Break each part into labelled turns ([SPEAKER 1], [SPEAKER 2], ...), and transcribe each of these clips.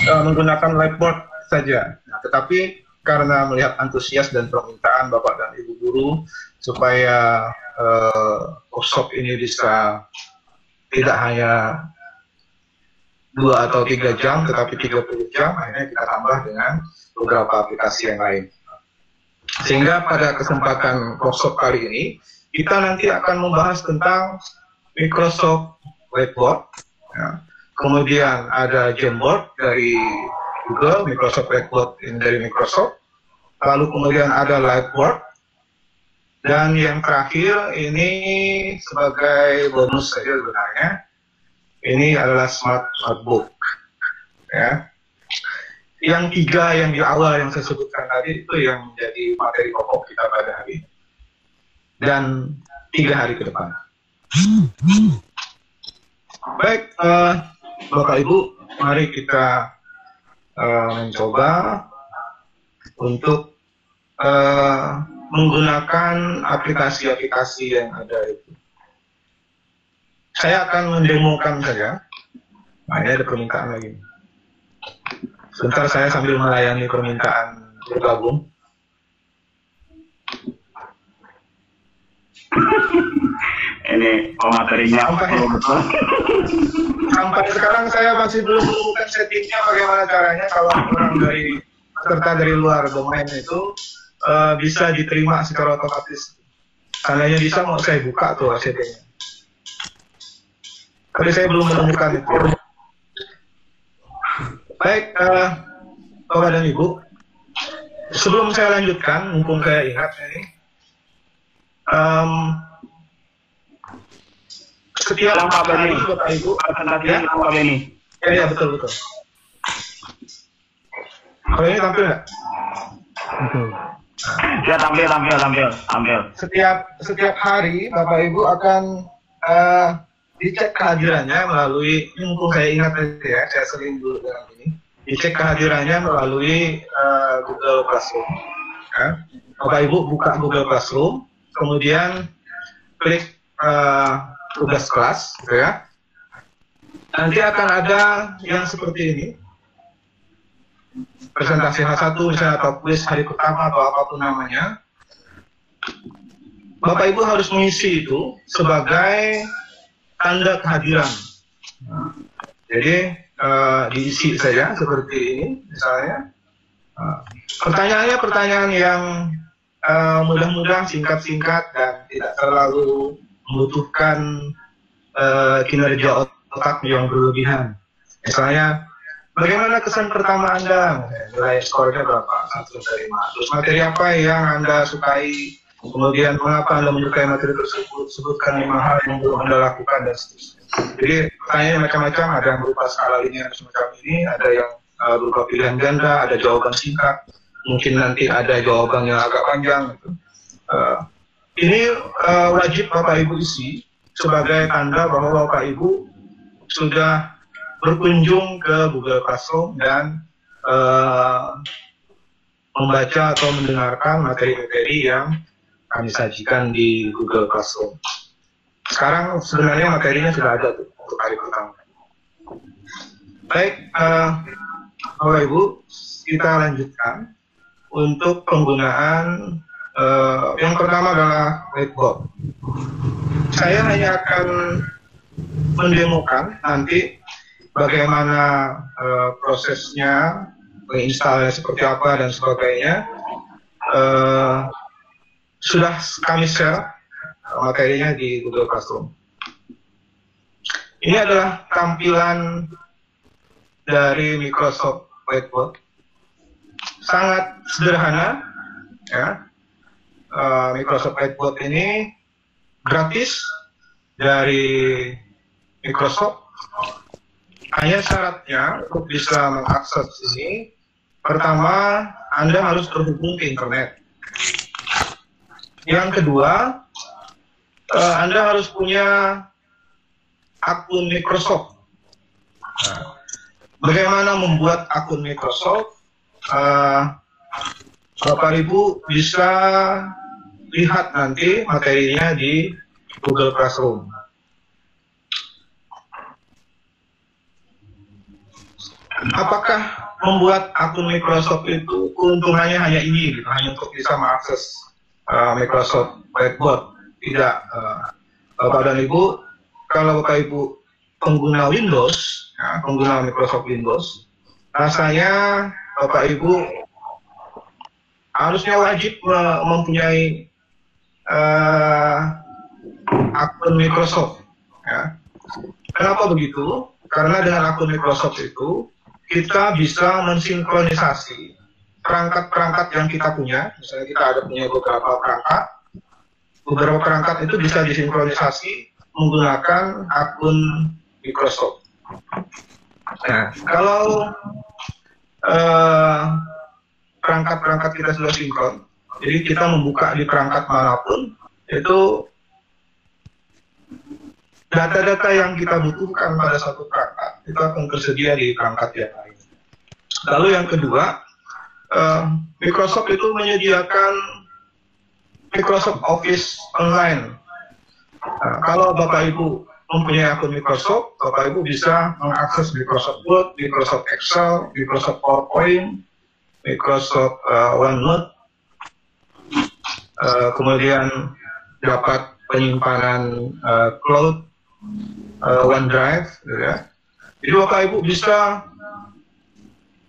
[SPEAKER 1] menggunakan whiteboard saja. Nah, tetapi karena melihat antusias dan permintaan Bapak dan Ibu guru supaya workshop ini bisa tidak hanya 2 atau 3 jam, tetapi 30 jam, akhirnya kita tambah dengan beberapa aplikasi yang lain. Sehingga pada kesempatan workshop kali ini, kita nanti akan membahas tentang Microsoft Whiteboard, ya. Kemudian ada Jamboard dari Google, Microsoft Whiteboard ini dari Microsoft, lalu kemudian ada Liveboard, dan yang terakhir ini sebagai bonus saja sebenarnya, ini adalah Smart Notebook. Ya. Yang 3 yang di awal yang saya sebutkan tadi itu yang menjadi materi pokok kita pada hari ini. Dan 3 hari ke depan. Baik, Bapak Ibu, mari kita mencoba untuk menggunakan aplikasi-aplikasi yang ada itu. Saya akan mendemokan saja. Nah, ini ada permintaan lagi. Sebentar saya sambil melayani permintaan bergabung.
[SPEAKER 2] Ini materinya
[SPEAKER 1] sampai sekarang saya masih belum menemukan settingnya bagaimana caranya kalau orang dari peserta dari luar domain itu bisa diterima secara otomatis. Seandainya bisa mau saya buka tuh settingnya. Tapi saya belum menemukan itu. Baik, Bapak dan Ibu, sebelum saya lanjutkan, mumpung saya ingat ini, setiap hari Bapak Ibu, ya betul. Kalau ini tampil nggak?
[SPEAKER 2] Betul. Ya tampil.
[SPEAKER 1] Setiap hari Bapak Ibu akan dicek kehadirannya melalui, ini mumpung saya ingat tadi ya, saya sering dulu dengan ini, dicek kehadirannya melalui Google Classroom. Ya. Bapak Ibu buka Google Classroom, kemudian klik tugas kelas, gitu ya. Nanti akan ada yang seperti ini, presentasi H1 misalnya, atau kuis hari pertama atau apapun namanya. Bapak Ibu harus mengisi itu sebagai tanda kehadiran. Jadi diisi saja seperti ini misalnya. Pertanyaannya pertanyaan yang mudah-mudah, singkat-singkat, dan tidak terlalu membutuhkan kinerja otak yang berlebihan. Misalnya, bagaimana kesan pertama Anda? Nilai skornya berapa? 1 dari 5. Terus materi apa yang Anda sukai? Kemudian mengapa Anda menyukai materi tersebut? Sebutkan 5 hal yang belum Anda lakukan dan seterusnya. Jadi pertanyaannya macam-macam, ada yang berupa skala linear semacam ini, ada yang berupa pilihan ganda, ada jawaban singkat, mungkin nanti ada jawaban yang agak panjang. Gitu. Ini wajib Bapak Ibu isi sebagai tanda bahwa Bapak Ibu sudah berkunjung ke Google Classroom dan membaca atau mendengarkan materi-materi yang kami sajikan di Google Classroom. Sekarang sebenarnya materinya sudah ada tuh untuk hari pertama. Baik, Bapak Ibu, kita lanjutkan untuk penggunaan yang pertama adalah whiteboard. Saya hanya akan mendemokan nanti bagaimana prosesnya, menginstalnya seperti apa dan sebagainya. Sudah kami share materinya di Google Classroom. Ini adalah tampilan dari Microsoft Whiteboard. Sangat sederhana, ya. Microsoft Whiteboard ini gratis dari Microsoft. Hanya syaratnya untuk bisa mengakses ini, pertama Anda harus terhubung ke internet. Yang kedua, Anda harus punya akun Microsoft. Bagaimana membuat akun Microsoft? Bapak Ibu bisa lihat nanti materinya di Google Classroom. apakah membuat akun Microsoft itu keuntungannya hanya ini, gitu, hanya untuk bisa mengakses Microsoft Whiteboard? Tidak, Bapak dan Ibu. Kalau Bapak Ibu pengguna Windows, ya, pengguna Microsoft Windows, rasanya Bapak Ibu harusnya wajib mempunyai akun Microsoft. Ya. Kenapa begitu? Karena dengan akun Microsoft itu kita bisa mensinkronisasi perangkat-perangkat yang kita punya. Misalnya kita ada punya beberapa perangkat itu bisa disinkronisasi menggunakan akun Microsoft. Nah, kalau perangkat-perangkat kita sudah sinkron, jadi kita membuka di perangkat manapun, itu data-data yang kita butuhkan pada satu perangkat itu akan tersedia di perangkat yang lain. Lalu yang kedua, Microsoft itu menyediakan Microsoft Office Online. Kalau Bapak Ibu mempunyai akun Microsoft, Bapak Ibu bisa mengakses Microsoft Word, Microsoft Excel, Microsoft PowerPoint, Microsoft OneNote, kemudian dapat penyimpanan cloud, OneDrive, gitu ya. Jadi Bapak Ibu bisa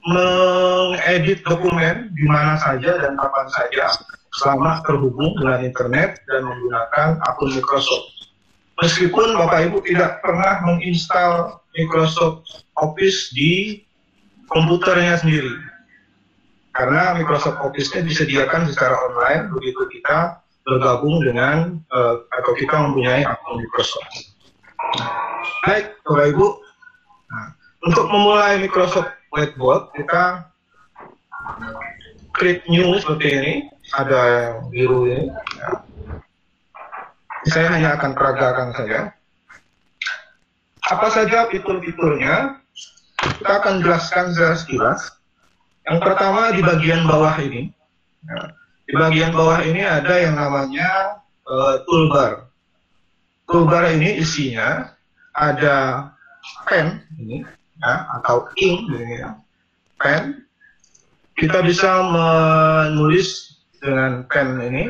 [SPEAKER 1] mengedit dokumen di mana saja dan kapan saja selama terhubung dengan internet dan menggunakan akun Microsoft. Meskipun Bapak Ibu tidak pernah menginstal Microsoft Office di komputernya sendiri. Karena Microsoft Office-nya disediakan secara online begitu kita bergabung dengan atau kita mempunyai akun Microsoft. Baik, Bapak Ibu. Nah, untuk memulai Microsoft Whiteboard, kita klik New seperti ini. Ada yang biru ini. Ya. Saya hanya akan peragakan saja. Apa saja fitur-fiturnya? Kita akan jelaskan secara sekilas. Yang pertama di bagian bawah ini. Ya. Di bagian bawah ini ada yang namanya toolbar. Toolbar ini isinya ada pen ini, ya, atau ink, ini, ya. Pen. Kita bisa menulis dengan pen ini.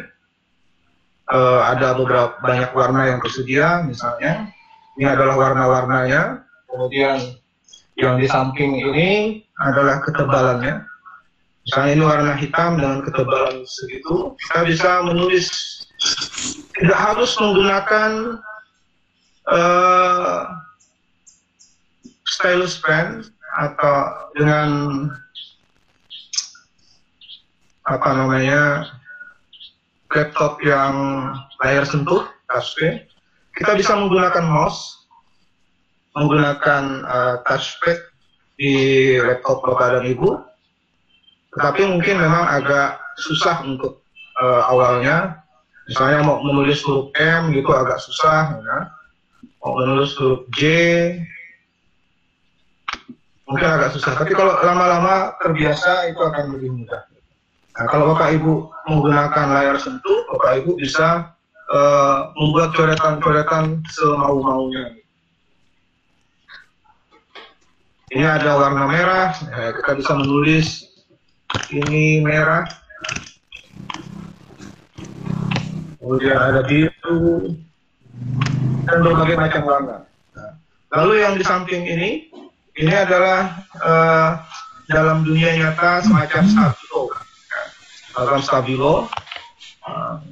[SPEAKER 1] Ada beberapa banyak warna yang tersedia, misalnya ini adalah warna-warnanya. Kemudian yang di samping ini adalah ketebalannya. Misalnya ini warna hitam dengan ketebalan segitu. Kita bisa menulis, tidak harus menggunakan stylus pen atau dengan apa namanya laptop yang layar sentuh, touchpad. Kita bisa menggunakan mouse, menggunakan touchpad di laptop Bapak dan Ibu. Tetapi mungkin memang agak susah untuk awalnya. Misalnya mau menulis huruf M gitu agak susah, ya. Mau menulis huruf J mungkin agak susah. Tapi kalau lama-lama terbiasa itu akan lebih mudah. Nah, kalau Bapak Ibu menggunakan layar sentuh, Bapak Ibu bisa membuat coretan-coretan semau-maunya. Ini ada warna merah, ya, kita bisa menulis ini merah. Kemudian ada biru dan berbagai macam warna. Nah, lalu yang di samping ini adalah dalam dunia nyata semacam stabilo. Dalam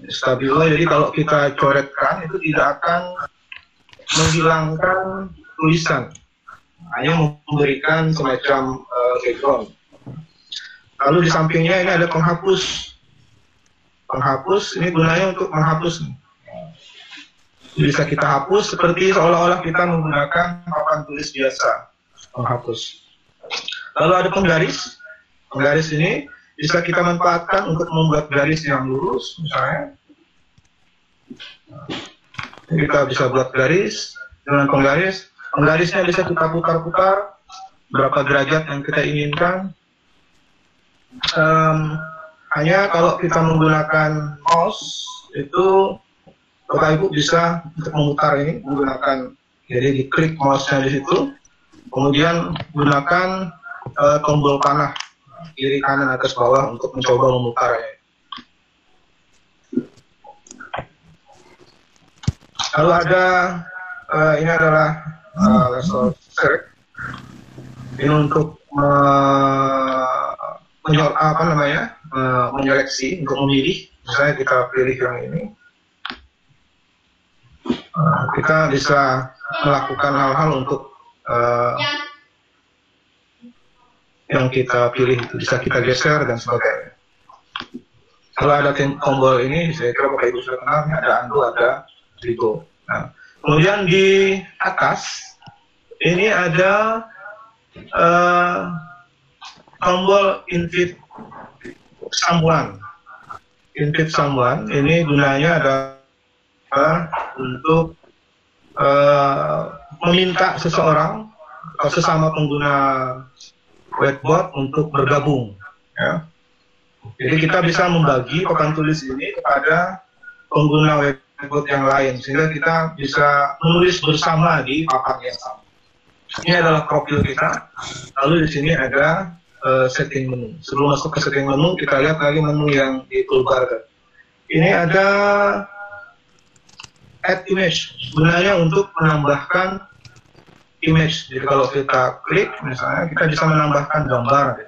[SPEAKER 1] stabilo, jadi kalau kita coretkan itu tidak akan menghilangkan tulisan, hanya memberikan semacam background. Lalu di sampingnya ini ada penghapus. Penghapus ini gunanya untuk menghapus. Bisa kita hapus seperti seolah-olah kita menggunakan papan tulis biasa. Menghapus. Lalu ada penggaris. Penggaris ini bisa kita manfaatkan untuk membuat garis yang lurus, misalnya. Kita bisa buat garis dengan penggaris. Penggarisnya bisa kita putar-putar berapa derajat yang kita inginkan. Hanya kalau kita menggunakan mouse itu Bapak Ibu bisa untuk memutar ini menggunakan, jadi diklik mouse-nya di situ, kemudian gunakan tombol panah kiri kanan atas bawah untuk mencoba memutarnya. Lalu ada ini adalah laser select. Ini untuk menyeleksi, untuk memilih. Misalnya kita pilih yang ini, kita bisa melakukan hal-hal untuk yang kita pilih itu bisa kita geser dan sebagainya. Kalau ada tombol ini, saya kira Bapak Ibu sudah kenal, ada undo, ada rego. Nah, kemudian di atas ini ada tombol invite someone. Invite someone ini gunanya adalah untuk meminta seseorang atau sesama pengguna whiteboard untuk bergabung. Ya. Jadi kita bisa membagi papan tulis ini kepada pengguna whiteboard yang lain, sehingga kita bisa menulis bersama di papan yang sama. Ini adalah profil kita. Lalu di sini ada setting menu. Sebelum masuk ke setting menu, kita lihat lagi menu yang di toolbar. Ini ada add image, gunanya untuk menambahkan image. Jadi kalau kita klik, misalnya kita bisa menambahkan gambar.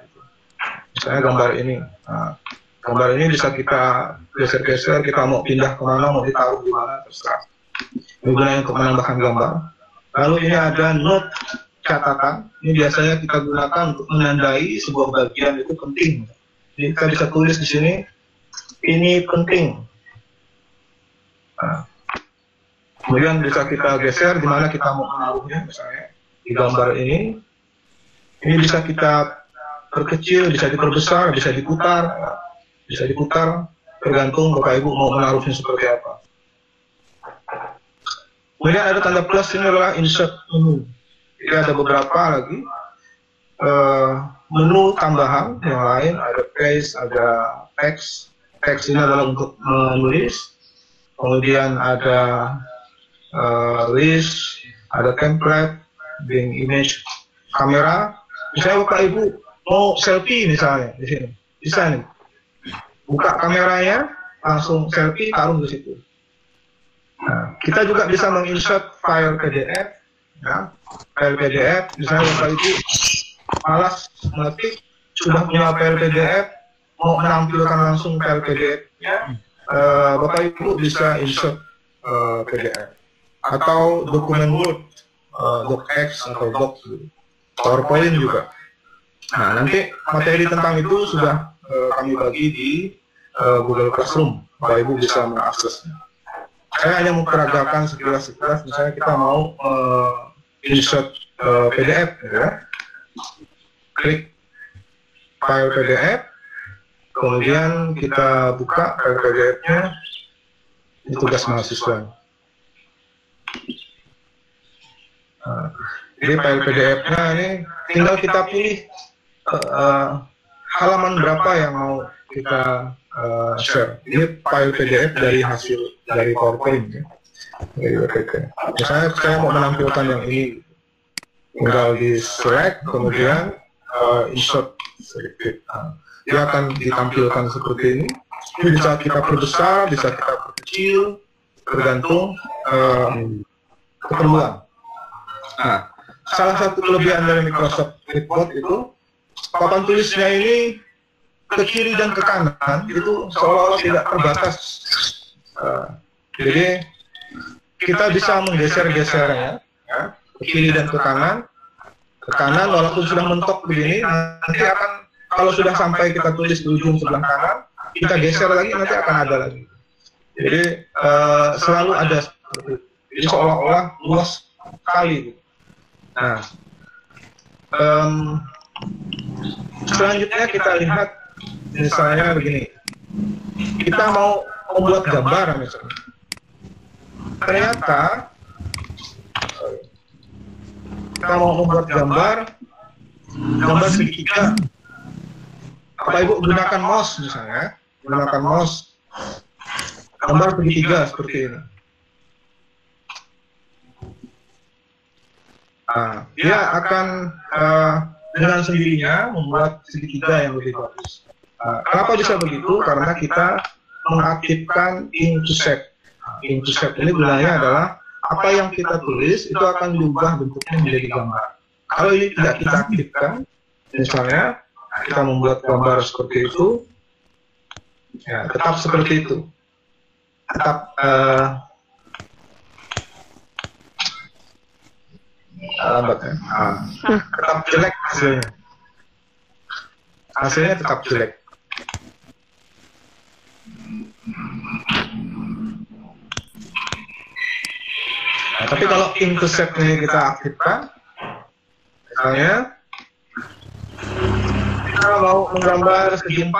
[SPEAKER 1] Misalnya gambar ini. Nah, gambar ini bisa kita geser-geser, kita mau pindah kemana, mau ditaruh di mana, terserah. Ini gunanya untuk menambahkan gambar. Lalu ini ada note catatan. Ini biasanya kita gunakan untuk menandai sebuah bagian itu penting. Jadi kita bisa tulis di sini, ini penting. Nah, kemudian bisa kita geser di mana kita mau menaruhnya, misalnya di gambar ini. Ini bisa kita perkecil, bisa diperbesar, bisa diputar, tergantung Bapak Ibu mau menaruhnya seperti apa. Kemudian ada tanda plus, ini adalah insert menu. Jadi ada beberapa lagi menu tambahan yang lain, ada paste, ada text. Text ini adalah untuk menulis. Kemudian ada list, ada template, being image, kamera. Misalnya Bapak Ibu mau selfie misalnya di sini, bisa nih. Buka kameranya, langsung selfie, taruh di situ. Nah, kita juga bisa menginsert file PDF, ya. File PDF, misalnya Bapak Ibu malas mengetik, sudah punya file PDF, mau menampilkan langsung file PDF-nya, Bapak Ibu bisa insert PDF atau dokumen Word, docx atau doc, PowerPoint juga. Nah, nanti materi tentang itu sudah kami bagi di Google Classroom, Bapak Ibu bisa mengaksesnya. Saya hanya memperagakan sekilas-sekilas, misalnya kita mau insert PDF, ya. Klik file PDF, kemudian kita buka file PDF-nya, ini tugas mahasiswa. Nah, jadi file PDF-nya ini tinggal kita pilih halaman berapa yang mau kita share. Ini file PDF dari hasil dari PowerPoint, ya. Dari WPT. Misalnya saya mau menampilkan yang ini, tinggal di select, kemudian insert sedikit. Dia akan ditampilkan seperti ini. Ini bisa kita perbesar, bisa kita perkecil, tergantung keperluan. Nah, salah satu kelebihan dari Microsoft Whiteboard itu papan tulisnya ini ke kiri dan ke kanan itu seolah-olah tidak terbatas. Jadi kita bisa menggeser-gesernya, ya, ke kiri dan ke kanan. Ke kanan walaupun sudah mentok begini, nanti akan kalau sudah sampai kita tulis di ujung sebelah kanan, kita geser lagi, nanti akan ada lagi. Jadi selalu ada seperti itu. Jadi seolah-olah luas sekali. Nah, selanjutnya kita lihat misalnya begini, kita mau membuat gambar misalnya, ternyata kita mau membuat gambar segitiga. Bapak Ibu gunakan mouse misalnya, gunakan mouse, gambar segitiga seperti ini. Nah, dia akan dengan sendirinya membuat segitiga yang lebih bagus. Kenapa bisa begitu? Karena kita mengaktifkan intersect. Intersect ini gunanya adalah apa yang kita tulis itu akan diubah bentuknya menjadi gambar. Kalau ini tidak kita aktifkan, misalnya kita membuat gambar seperti itu, ya tetap seperti itu, tetap lambat ya. Tetap jelek hasilnya. Hasilnya tetap jelek. Nah, tapi kalau intersect ini kita aktifkan, misalnya kita mau menggambar segi 4,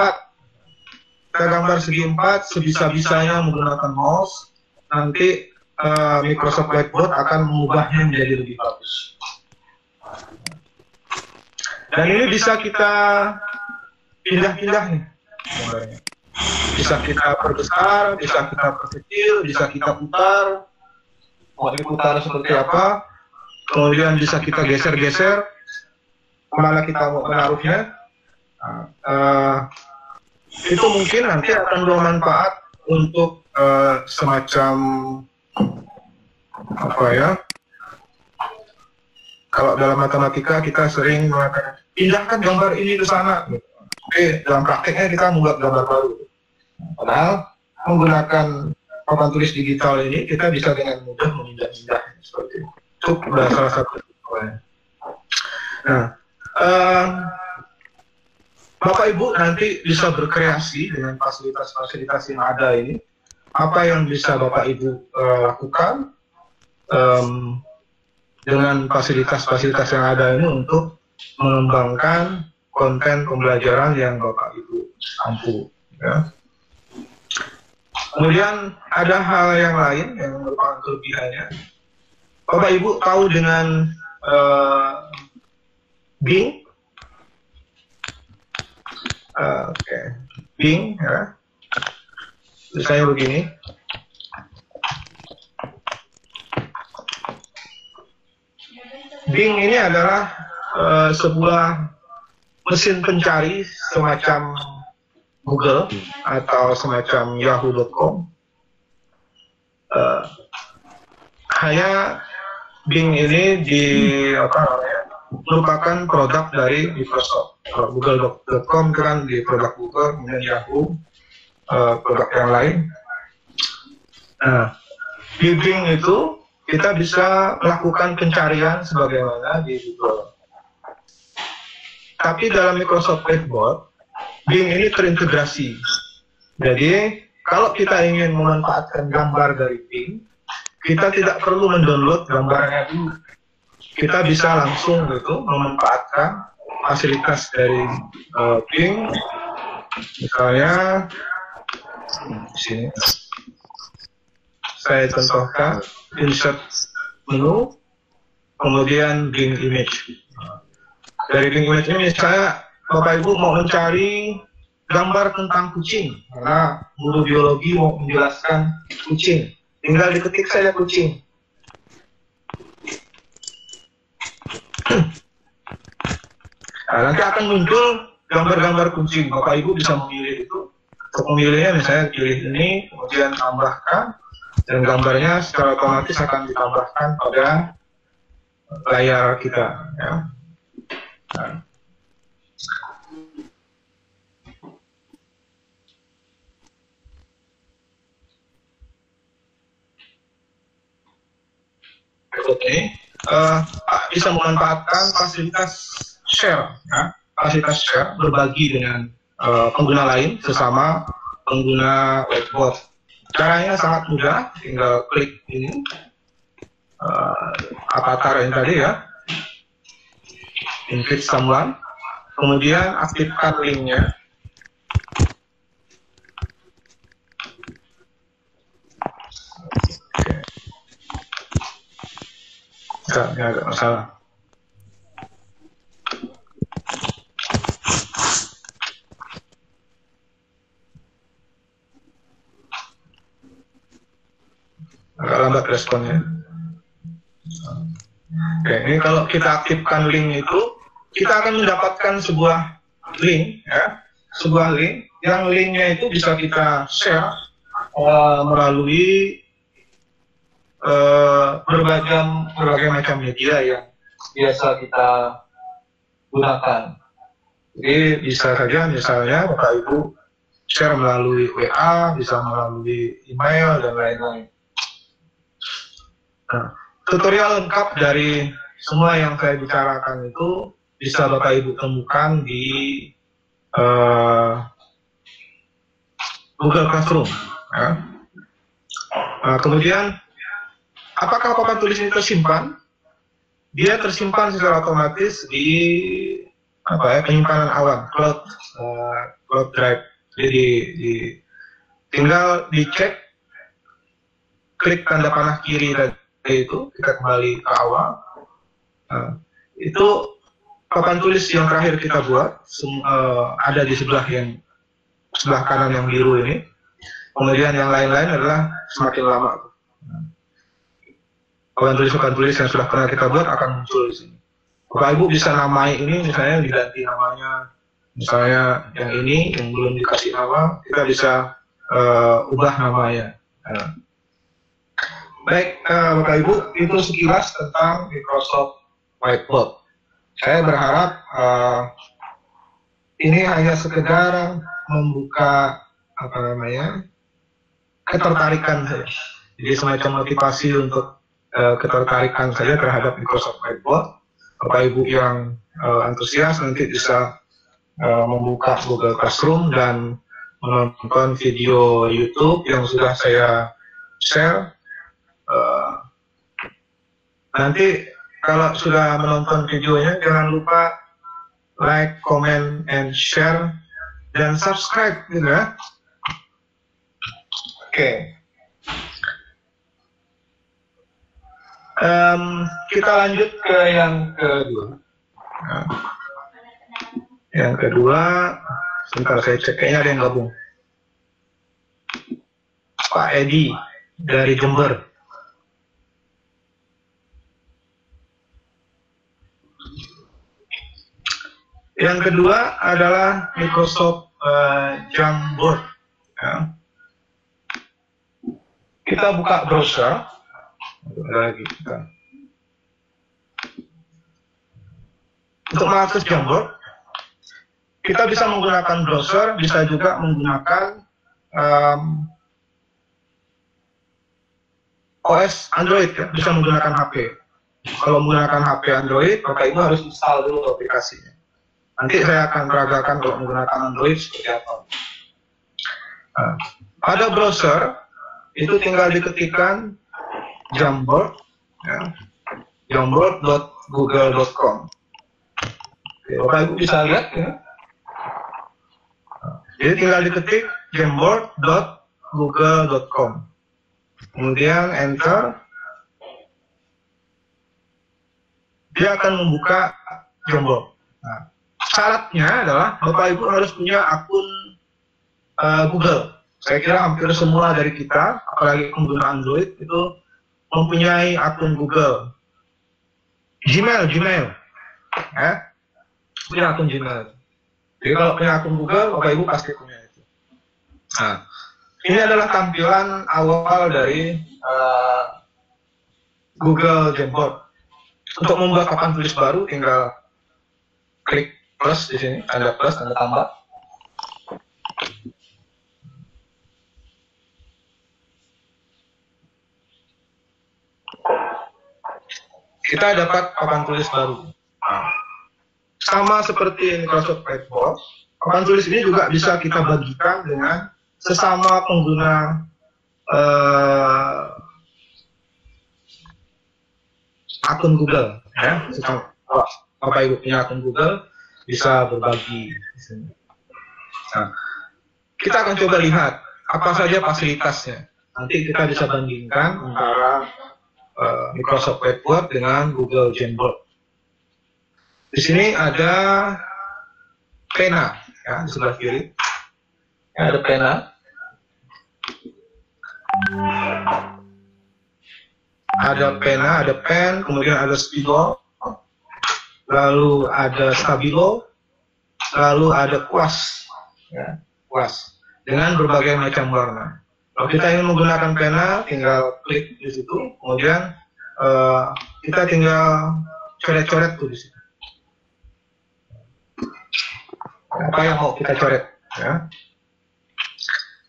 [SPEAKER 1] kita gambar segi 4 sebisa-bisanya menggunakan mouse, nanti Microsoft Whiteboard akan mengubahnya menjadi lebih bagus. Dan ini bisa kita pindah-pindah nih gambarnya. Bisa kita perbesar, bisa kita perkecil, bisa kita putar. Mau diputar seperti apa, kemudian bisa kita geser-geser kemana kita mau menaruhnya. Itu mungkin nanti akan bermanfaat untuk semacam apa ya, kalau dalam matematika kita sering mengatakan pindahkan gambar ini ke sana, tapi dalam prakteknya kita membuat gambar baru. Padahal menggunakan papan tulis digital ini kita bisa dengan mudah memindah-mindah seperti itu. Itu adalah salah satu. Nah, Bapak Ibu nanti bisa berkreasi dengan fasilitas-fasilitas yang ada ini. Apa yang bisa Bapak Ibu lakukan dengan fasilitas-fasilitas yang ada ini untuk mengembangkan konten pembelajaran yang Bapak Ibu mampu. Ya. Kemudian ada hal yang lain yang merupakan kelebihannya. Bapak Ibu tahu dengan Bing? Bing, ya. Misalnya begini. Bing ini adalah sebuah mesin pencari semacam Google atau semacam yahoo.com. Hanya Bing ini merupakan produk dari Microsoft. Google.com kan di produk Google, kemudian Yahoo produk yang lain. Nah, di Bing itu kita bisa melakukan pencarian sebagaimana di Google. Tapi dalam Microsoft Whiteboard, Bing ini terintegrasi. Jadi, kalau kita ingin memanfaatkan gambar dari Bing, kita tidak perlu mendownload gambarnya dulu. Kita bisa langsung memanfaatkan fasilitas dari Bing. Misalnya, di sini. Saya contohkan, insert menu, kemudian Bing Image. Dari Bing Image ini misalnya, Bapak Ibu mau mencari gambar tentang kucing, karena guru biologi mau menjelaskan kucing, tinggal diketik saja kucing. Nah, nanti akan muncul gambar-gambar kucing. Bapak Ibu bisa memilih itu. Untuk memilihnya misalnya pilih ini, kemudian tambahkan, dan gambarnya secara otomatis akan ditambahkan pada layar kita. Ya. Nah. Oke, bisa memanfaatkan fasilitas share, ya. Fasilitas share berbagi dengan pengguna lain sesama pengguna whiteboard. Caranya sangat mudah, tinggal klik ini avatar yang tadi ya, invite someone, kemudian aktifkan linknya. Nggak ada masalah. Agak lambat responnya. Oke, ini kalau kita aktifkan link itu, kita akan mendapatkan sebuah link, ya, sebuah link yang linknya itu bisa kita share melalui berbagai macam media yang biasa kita gunakan. Jadi bisa saja misalnya Bapak Ibu share melalui WA, bisa melalui email dan lain-lain. Nah, tutorial lengkap dari semua yang saya bicarakan itu bisa Bapak Ibu temukan di Google Classroom. Ya. Nah, kemudian, apakah papan tulis ini tersimpan? Dia tersimpan secara otomatis di penyimpanan awan, cloud drive. Jadi tinggal dicek, klik tanda panah kiri tadi itu, kita kembali ke awal. Nah, itu papan tulis yang terakhir kita buat, ada di sebelah kanan yang biru ini. Kemudian yang lain-lain adalah semakin lama. Papan tulis yang sudah pernah kita buat akan muncul di sini. Bapak Ibu bisa namai ini, misalnya diganti namanya, misalnya yang ini yang belum dikasih nama, kita bisa ubah namanya. Baik, Bapak Ibu, itu sekilas tentang Microsoft Whiteboard. Saya berharap ini hanya sekedar membuka ketertarikan saja. Jadi semacam motivasi untuk ketertarikan saja terhadap Microsoft Whiteboard. Bapak Ibu yang antusias nanti bisa membuka Google Classroom dan menonton video YouTube yang sudah saya share. Nanti kalau sudah menonton videonya, jangan lupa like, comment, and share, dan subscribe gitu ya. Oke. Kita lanjut ke yang kedua. Yang kedua, sebentar saya cek, kayaknya ada yang gabung. Pak Edi dari Jember. Yang kedua adalah Microsoft Jamboard. Ya. Kita buka browser. Lagi kita. Untuk mengakses Jamboard, kita bisa menggunakan browser, bisa juga menggunakan OS Android, ya, bisa menggunakan HP. Kalau menggunakan HP Android, Bapak Ibu harus install dulu aplikasinya. Nanti saya akan peragakan kalau menggunakan Android seperti apa. Pada browser, itu tinggal diketikkan Jamboard, ya, jamboard.google.com. Bapak Ibu bisa lihat, ya. Jadi tinggal diketik jamboard.google.com. Kemudian enter. Dia akan membuka Jamboard. Nah, syaratnya adalah Bapak Ibu harus punya akun Google. Saya kira hampir semua dari kita, apalagi pengguna Android, itu mempunyai akun Google. Gmail. Ya. Punya akun Gmail. Jadi kalau punya akun Google, Bapak Ibu pasti punya itu. Nah, ini adalah tampilan awal dari Google Jamboard. Untuk membuat papan tulis baru, tinggal klik plus di sini, tanda plus, tanda tambah. Kita dapat papan tulis baru. Nah, sama seperti Microsoft Whiteboard, papan tulis ini juga bisa kita bagikan dengan sesama pengguna akun Google. Ya. Kalau Bapak Ibu punya akun Google, bisa berbagi di sini. Nah, kita akan coba lihat apa saja fasilitasnya. Nanti kita bisa bandingkan antara Microsoft Whiteboard dengan Google Jamboard. Di sini ada pena, ya, di sebelah kiri. Ya, ada pena. Ada pena, ada pen, kemudian ada spidol. lalu ada stabilo, lalu ada kuas, ya, kuas dengan berbagai macam warna. Kalau kita ingin menggunakan pena, tinggal klik di situ, kemudian kita tinggal coret-coret tuh di situ. Apa yang mau kita coret, ya.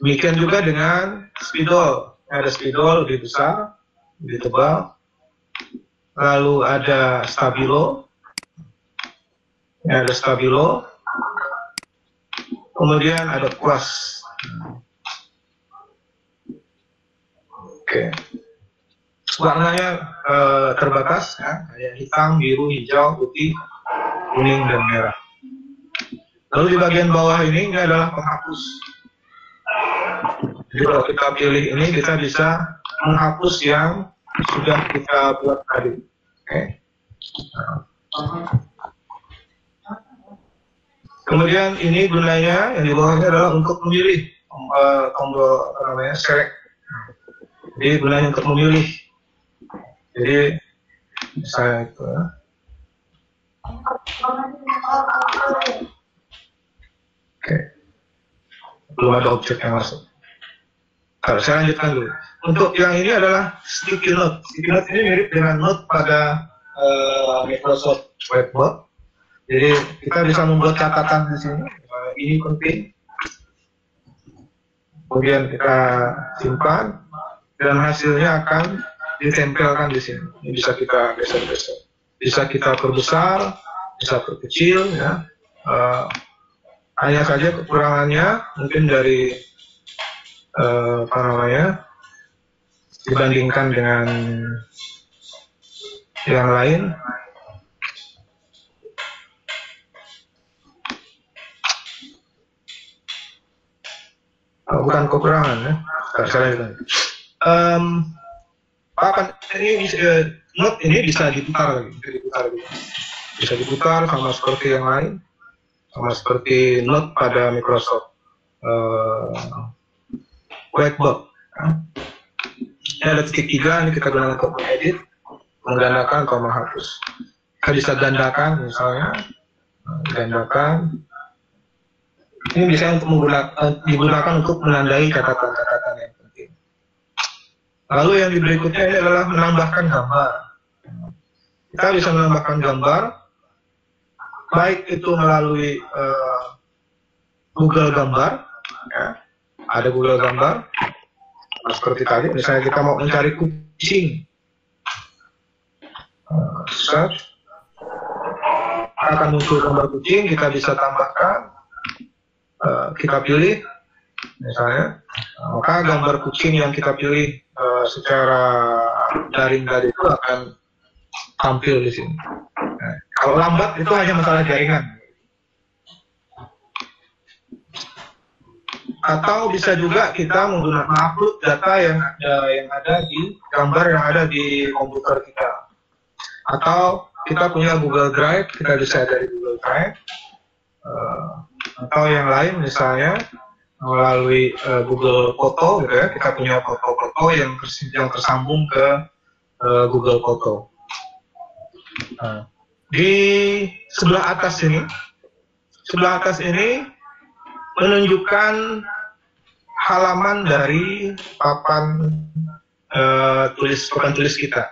[SPEAKER 1] Demikian juga dengan spidol. Ada spidol lebih besar, lebih tebal. Lalu ada stabilo. Ada stabilo. Kemudian ada kuas. Oke. Warnanya terbatas, ya. Ada hitam, biru, hijau, putih, kuning, dan merah. Lalu di bagian bawah ini adalah penghapus. Jadi kalau kita pilih ini, kita bisa menghapus yang sudah kita buat tadi. Oke. Kemudian ini gunanya, yang di bawahnya adalah untuk memilih tombol select. Jadi gunanya untuk memilih. Jadi misalnya itu. Oke. Belum ada objek yang masuk. Nah, saya lanjutkan dulu. Untuk yang ini adalah sticky note. Sticky note ini mirip dengan note pada Microsoft Whiteboard. Jadi kita bisa membuat catatan di sini. Ini penting. Kemudian kita simpan dan hasilnya akan ditempelkan di sini. Ini bisa kita geser-geser. Bisa kita perbesar, bisa perkecil, ya. Hanya saja kekurangannya mungkin dari dibandingkan dengan yang lain. Bukan kekurangan, ya. Note ini bisa diputar lagi, bisa diputar sama seperti yang lain, sama seperti note pada Microsoft Whiteboard. Ini ada titik 3, ini kita gunakan untuk mengedit, menggandakan atau menghapus. Kita bisa gandakan misalnya, gandakan. Ini bisa untuk digunakan untuk menandai catatan-catatan yang penting. Lalu yang berikutnya ini adalah menambahkan gambar. Kita bisa menambahkan gambar, baik itu melalui Google Gambar, ya. Ada Google Gambar, seperti tadi. Misalnya kita mau mencari kucing, search, akan muncul gambar kucing. Kita bisa tambahkan, kita pilih, misalnya, maka gambar kucing yang kita pilih secara daring tadi itu akan tampil di sini. Nah, kalau lambat itu hanya masalah jaringan. Atau bisa juga kita menggunakan upload data yang ada di gambar yang ada di komputer kita. Atau kita punya Google Drive, kita bisa dari Google Drive. Atau yang lain misalnya melalui Google Foto, gitu ya. Kita punya foto-foto yang tersambung ke Google Foto. Di sebelah atas ini menunjukkan halaman dari papan tulis kita.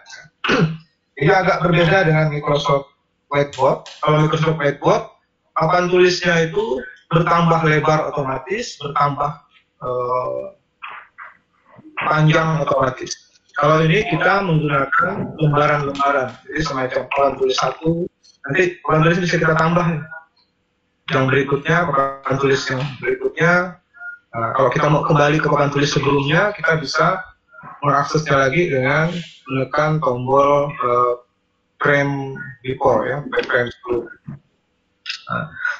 [SPEAKER 1] Ini agak berbeda dengan Microsoft Whiteboard. Kalau Microsoft Whiteboard, papan tulisnya itu bertambah lebar otomatis, bertambah panjang otomatis. Kalau ini kita menggunakan lembaran-lembaran, jadi semacam papan tulis 1, nanti papan tulis bisa kita tambah. Yang berikutnya, papan tulis yang berikutnya, kalau kita mau kembali ke papan tulis sebelumnya, kita bisa mengaksesnya lagi dengan menekan tombol frame before, ya, frame sebelumnya.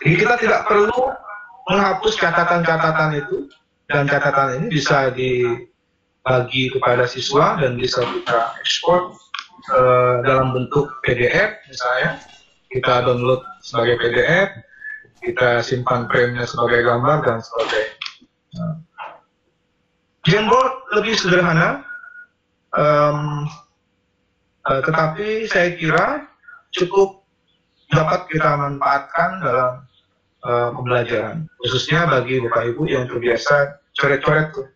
[SPEAKER 1] Jadi kita tidak perlu menghapus catatan-catatan itu, dan catatan ini bisa dibagi kepada siswa dan bisa kita ekspor dalam bentuk PDF, misalnya kita download sebagai PDF, kita simpan frame-nya sebagai gambar dan sebagainya. Jamboard lebih sederhana, tetapi saya kira cukup dapat kita manfaatkan dalam pembelajaran, khususnya bagi Bapak Ibu yang terbiasa coret-coret tuh.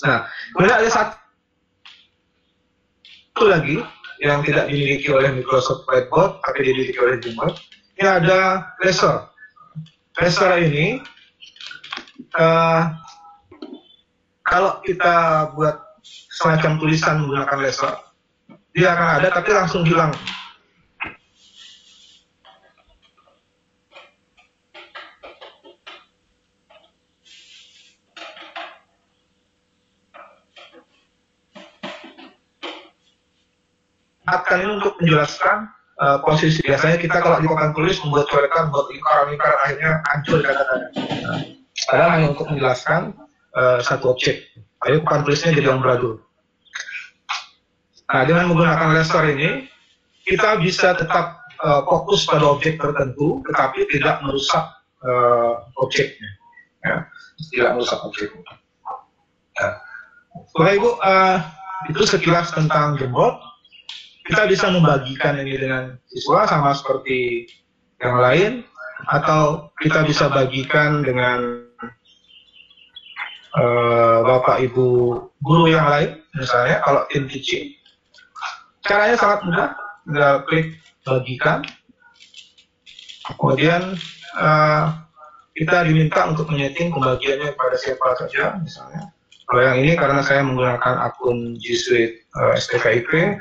[SPEAKER 1] Nah, kemudian ada satu lagi yang tidak dimiliki oleh Microsoft Whiteboard, tapi dimiliki oleh Jamboard. Ini ada laser. Laser ini kalau kita buat semacam tulisan menggunakan laser, dia akan ada tapi langsung hilang. Akan ini untuk menjelaskan posisi. Biasanya kita kalau di papan tulis membuat coretan, buat lingkaran-lingkaran, akhirnya hancur kata-kata. Padahal hanya untuk menjelaskan satu objek. Ayo papan tulisnya jadi amburadul. Nah, dengan menggunakan laser ini, kita bisa tetap fokus pada objek tertentu, tetapi tidak merusak objeknya. Ya, tidak merusak objeknya. Ya. Bapak Ibu, itu sekilas tentang Jamboard. Kita bisa membagikan ini dengan siswa sama seperti yang lain, atau kita bisa bagikan dengan Bapak Ibu guru yang lain, misalnya kalau tim teaching. Caranya sangat mudah, tinggal klik bagikan, kemudian kita diminta untuk menyeting pembagiannya pada siapa saja, misalnya. Kalau yang ini karena saya menggunakan akun G Suite STKIP,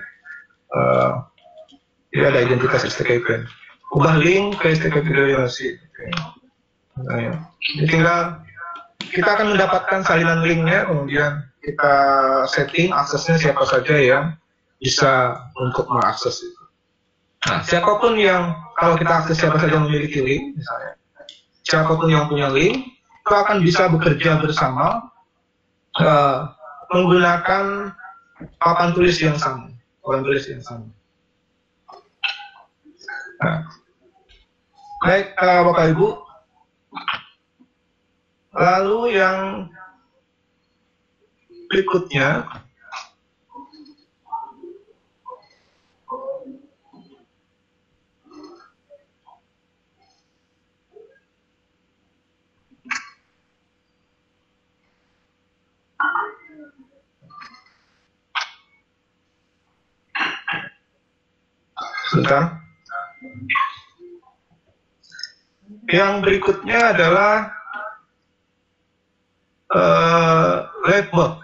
[SPEAKER 1] tidak ada identitas STKIP. Ubah link ke STKIP masih. Nah, jadi tinggal kita akan mendapatkan salinan linknya, kemudian kita setting aksesnya siapa saja yang bisa untuk mengakses itu. Nah, siapapun yang, kalau kita akses siapa saja yang memiliki link, misalnya, siapapun yang punya link, itu akan bisa bekerja bersama menggunakan papan tulis yang sama. Nah, baik Bapak Ibu, lalu yang berikutnya sebentar. Yang berikutnya adalah Whiteboard.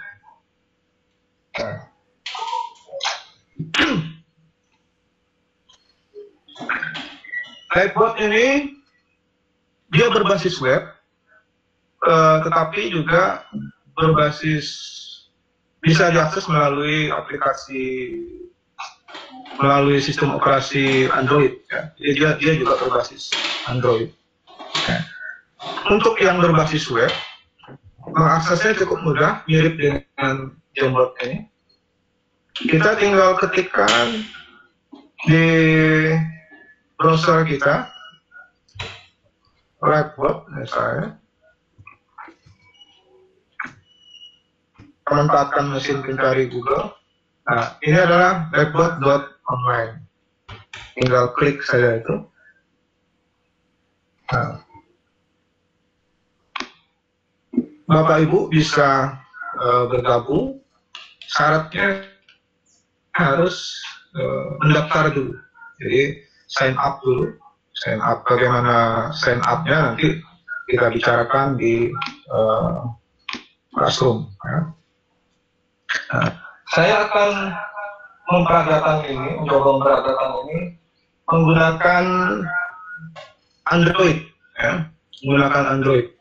[SPEAKER 1] Whiteboard ini dia berbasis web, tetapi juga berbasis bisa diakses melalui aplikasi, melalui sistem operasi Android. Ya. Jadi dia juga berbasis Android. Ya. Untuk yang berbasis web, mengaksesnya cukup mudah, mirip dengan Jamboard ini. Kita tinggal ketikkan di browser kita, Whiteboard misalnya, memanfaatkan mesin pencari Google. Nah, ini adalah whiteboard.online. Tinggal klik saja itu. Nah, Bapak Ibu bisa bergabung. Syaratnya harus mendaftar dulu. Jadi sign up dulu. Sign up, bagaimana sign up-nya nanti kita bicarakan di classroom. Ya. Nah, saya akan mencoba memperagakan ini menggunakan Android, ya, menggunakan Android.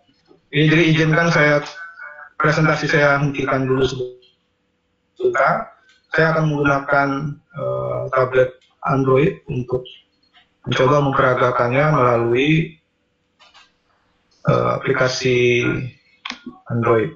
[SPEAKER 1] Ini jadi izinkan saya presentasi saya hentikan dulu sebentar. Saya akan menggunakan tablet Android untuk mencoba memperagakannya melalui aplikasi Android.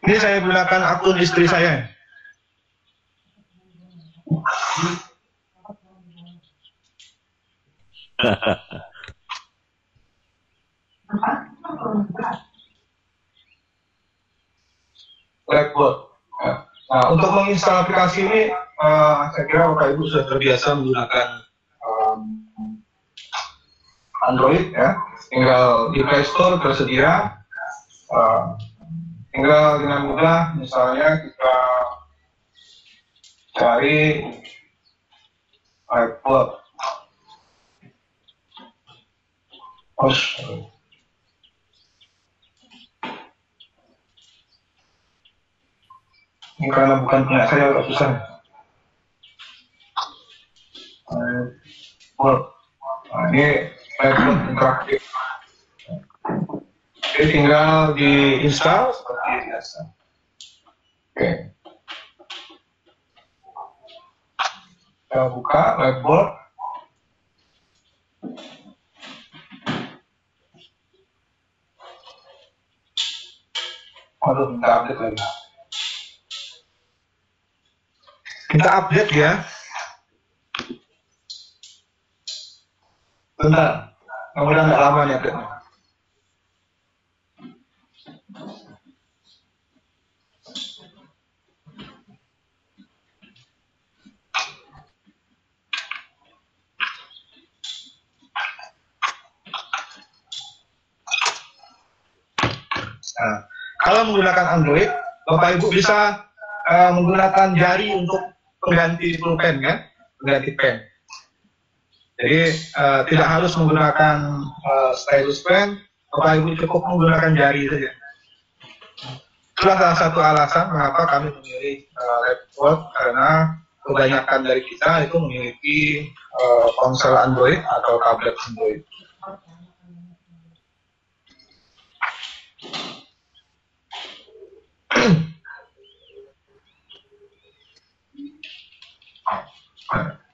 [SPEAKER 1] Ini saya gunakan akun istri saya. Blackboard. Nah, untuk menginstal aplikasi ini, saya kira Bapak Ibu sudah terbiasa menggunakan Android, ya. Tinggal di Play Store tersedia. Tinggal dengan mudah, misalnya kita cari Blackboard. Ini karena bukan punya saya agak susah. Nah, ini Blackboard interaktif. Oke, tinggal diinstal seperti biasa. Oke. Kita buka Blackboard. Waduh, minta update lagi. Kita update ya. Bentar. Mudah-mudahan nggak lama nih update-nya. Nah, kalau menggunakan Android, Bapak Ibu bisa menggunakan jari untuk pengganti pulpen, kan? Pengganti pen. Jadi tidak harus menggunakan stylus pen, Bapak Ibu cukup menggunakan jari saja. Itulah salah satu alasan mengapa kami memilih Blackboard, karena kebanyakan dari kita itu memiliki ponsel Android atau tablet Android.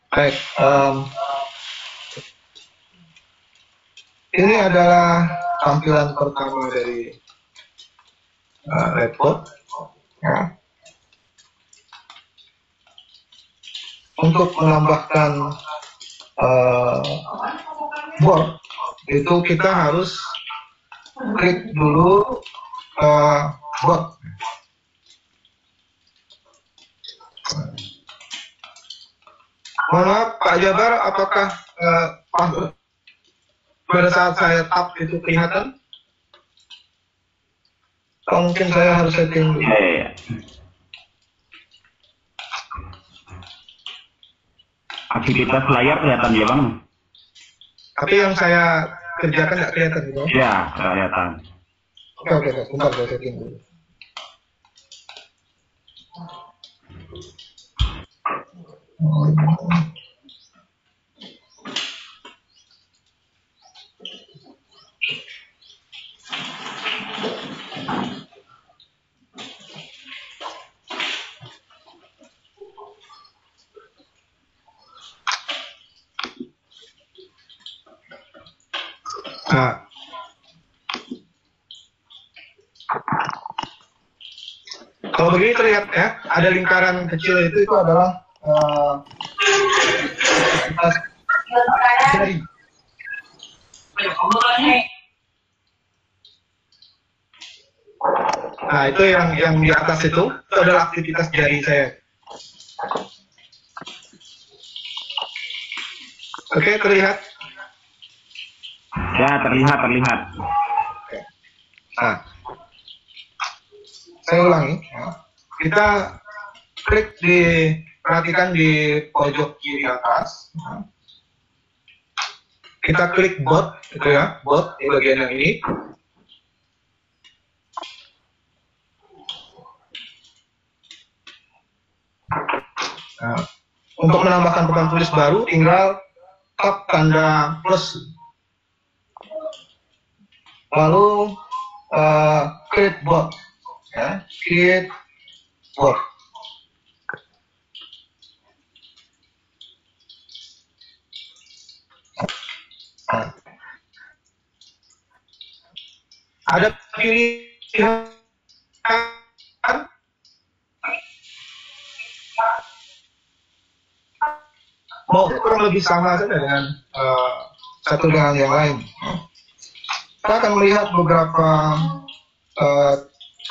[SPEAKER 1] Baik, ini adalah tampilan pertama dari Blackboard. Ya. Untuk menambahkan board, itu kita harus klik dulu board. Mohon maaf, Pak Jabar, apakah pada saat saya tap itu kelihatan? Atau mungkin saya harus setting dulu?
[SPEAKER 2] Ya. Aktivitas layar kelihatan ya Bang?
[SPEAKER 1] Tapi yang saya kerjakan nggak kelihatan gitu?
[SPEAKER 2] Ya, kelihatan.
[SPEAKER 1] Oke, bentar saya setting dulu. Nah, kalau begini terlihat ya, ada lingkaran kecil itu adalah jari. Nah, itu yang di atas itu adalah aktivitas jari saya. Oke, terlihat?
[SPEAKER 2] Ya, terlihat.
[SPEAKER 1] Oke. Nah, saya ulangi. Kita klik perhatikan di pojok kiri atas. Kita klik bot, gitu ya, bot di bagian yang ini. Nah, untuk menambahkan papan tulis baru, tinggal tap tanda plus. Lalu create bot, ya, create bot. Nah, Ada pilihan mau kurang lebih sama saja dengan satu dengan yang lain. Kita akan melihat beberapa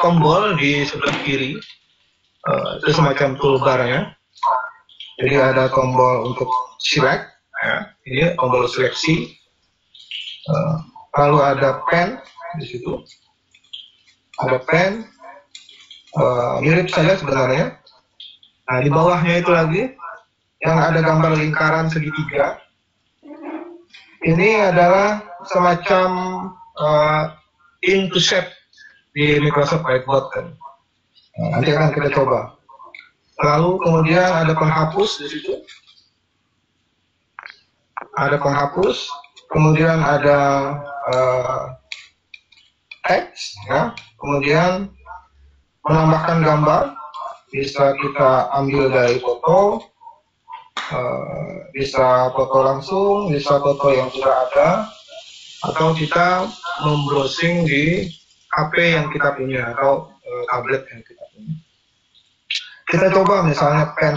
[SPEAKER 1] tombol di sebelah kiri, itu semacam toolbar ya. Jadi ada tombol untuk select, ya. Ini tombol seleksi. Lalu ada pen di situ, ada pen, mirip saja sebenarnya. Nah di bawahnya itu lagi yang ada gambar lingkaran segitiga. Ini adalah semacam into shape di Microsoft Whiteboard kan. Nah, nanti akan kita coba. Lalu kemudian ada penghapus di situ. Ada penghapus, kemudian ada teks, ya. Kemudian menambahkan gambar, bisa kita ambil dari foto, bisa foto langsung, bisa foto yang sudah ada, atau kita membrowsing di HP yang kita punya atau tablet yang kita punya. Kita coba misalnya pen.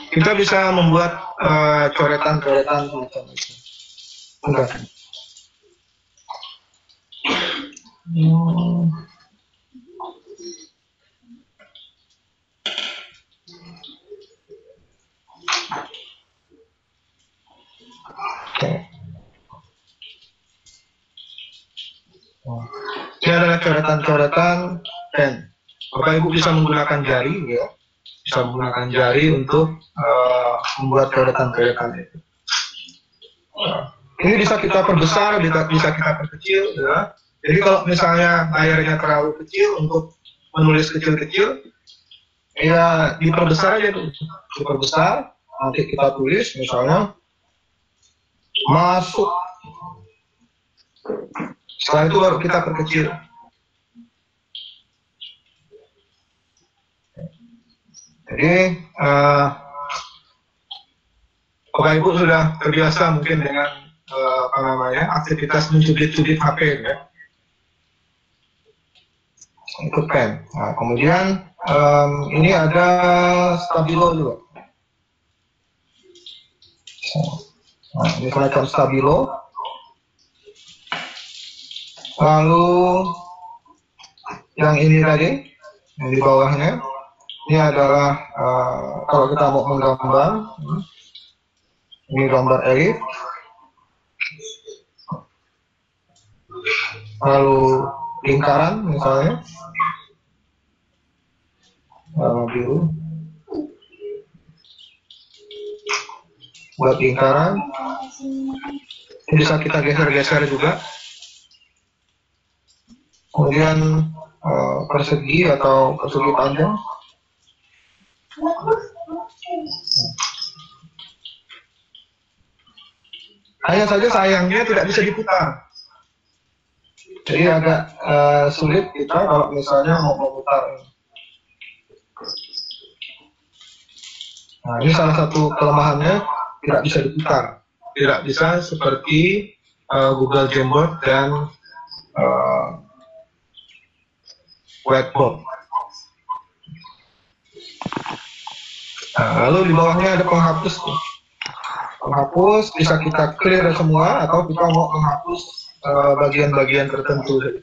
[SPEAKER 1] Kita bisa membuat coretan-coretan semacam itu. Enggak. Ini adalah coretan-coretan pen. Bapak Ibu bisa menggunakan jari, ya, bisa menggunakan jari untuk membuat coretan-coretan itu. Ini bisa kita perbesar, bisa kita perkecil, ya. Jadi kalau misalnya layarnya terlalu kecil untuk menulis kecil-kecil, ya diperbesar aja tuh, diperbesar. Nanti kita tulis misalnya masuk. Setelah itu baru kita perkecil. Jadi Bapak Ibu sudah terbiasa mungkin dengan aktivitas mencubit-cubit HP, ya. Ikut pen. Nah, kemudian ini ada stabilo juga. Nah, ini semacam stabilo. Lalu yang ini tadi, yang di bawahnya, ini adalah kalau kita mau menggambar, ini gambar elif. Lalu lingkaran misalnya, warna biru. Buat lingkaran, bisa kita geser-geser juga. Kemudian persegi atau persegi panjang. Hanya saja sayangnya tidak bisa diputar. Jadi agak sulit kita kalau misalnya mau memutar. Nah, ini salah satu kelemahannya, tidak bisa diputar. Tidak bisa seperti Google Jamboard dan Whiteboard. Nah, lalu di bawahnya ada penghapus. Penghapus bisa kita clear semua atau kita mau menghapus bagian-bagian tertentu.